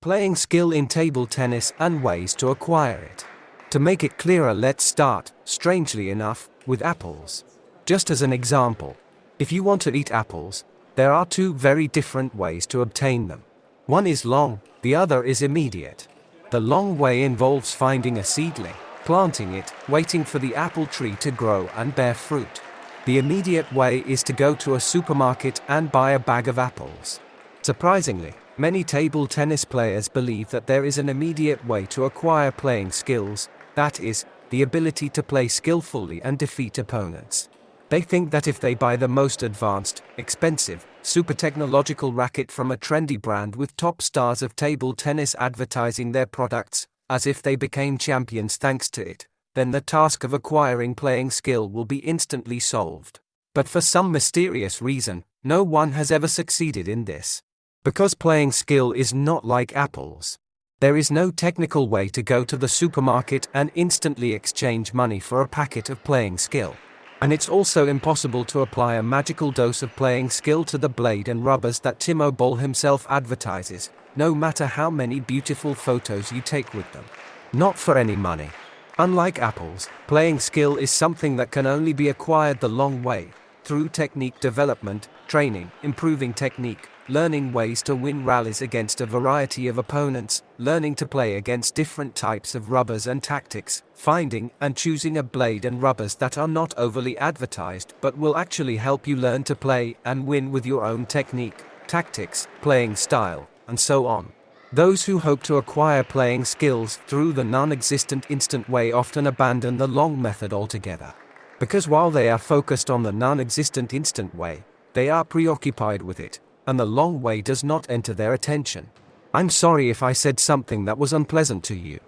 playing skill in table tennis and ways to acquire it. To make it clearer, let's start, strangely enough, with apples. Just as an example, if you want to eat apples, there are two very different ways to obtain them. One is long, the other is immediate. The long way involves finding a seedling, planting it, waiting for the apple tree to grow and bear fruit. The immediate way is to go to a supermarket and buy a bag of apples. Surprisingly, many table tennis players believe that there is an immediate way to acquire playing skills, that is, the ability to play skillfully and defeat opponents. They think that if they buy the most advanced, expensive, super technological racket from a trendy brand with top stars of table tennis advertising their products, as if they became champions thanks to it, then the task of acquiring playing skill will be instantly solved. But for some mysterious reason, no one has ever succeeded in this. Because playing skill is not like apples. There is no technical way to go to the supermarket and instantly exchange money for a packet of playing skill. And it's also impossible to apply a magical dose of playing skill to the blade and rubbers that Timo Boll himself advertises, no matter how many beautiful photos you take with them. Not for any money. Unlike apples, playing skill is something that can only be acquired the long way, through technique development, training, improving technique, learning ways to win rallies against a variety of opponents, learning to play against different types of rubbers and tactics, finding and choosing a blade and rubbers that are not overly advertised but will actually help you learn to play and win with your own technique, tactics, playing style, and so on. Those who hope to acquire playing skills through the non-existent instant way often abandon the long method altogether. Because while they are focused on the non-existent instant way, they are preoccupied with it, and the long way does not enter their attention. I'm sorry if I said something that was unpleasant to you.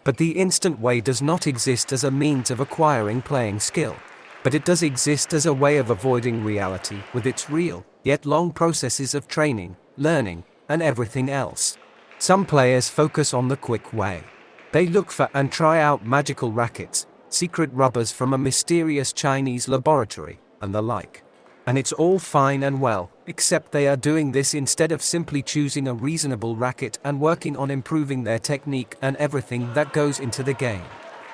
But the instant way does not exist as a means of acquiring playing skill. But it does exist as a way of avoiding reality with its real, yet long processes of training, learning, and everything else. Some players focus on the quick way. They look for and try out magical rackets, secret rubbers from a mysterious Chinese laboratory, and the like. And it's all fine and well, except they are doing this instead of simply choosing a reasonable racket and working on improving their technique and everything that goes into the game.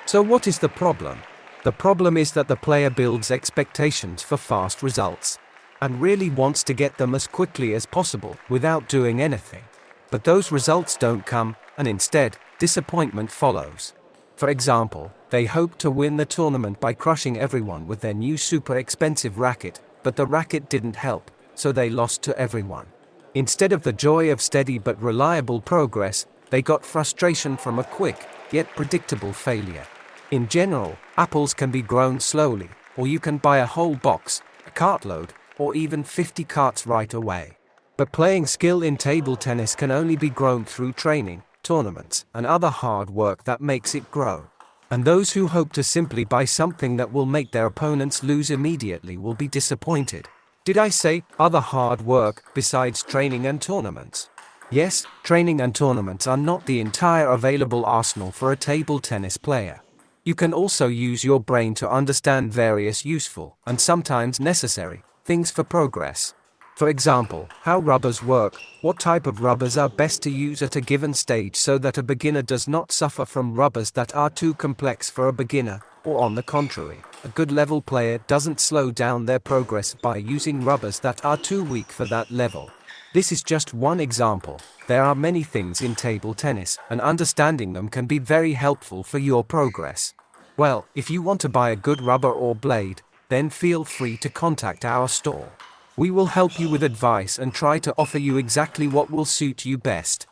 So what is the problem? The problem is that the player builds expectations for fast results, and really wants to get them as quickly as possible without doing anything. But those results don't come, and instead, disappointment follows. For example, they hoped to win the tournament by crushing everyone with their new super expensive racket, but the racket didn't help, so they lost to everyone. Instead of the joy of steady but reliable progress, they got frustration from a quick, yet predictable failure. In general, apples can be grown slowly, or you can buy a whole box, a cartload, or even 50 carts right away. But playing skill in table tennis can only be grown through training, tournaments, and other hard work that makes it grow. And those who hope to simply buy something that will make their opponents lose immediately will be disappointed. Did I say other hard work besides training and tournaments? Yes, training and tournaments are not the entire available arsenal for a table tennis player. You can also use your brain to understand various useful, and sometimes necessary, things for progress. For example, how rubbers work, what type of rubbers are best to use at a given stage so that a beginner does not suffer from rubbers that are too complex for a beginner, or on the contrary, a good level player doesn't slow down their progress by using rubbers that are too weak for that level. This is just one example. There are many things in table tennis, and understanding them can be very helpful for your progress. Well, if you want to buy a good rubber or blade, then feel free to contact our store. We will help you with advice and try to offer you exactly what will suit you best.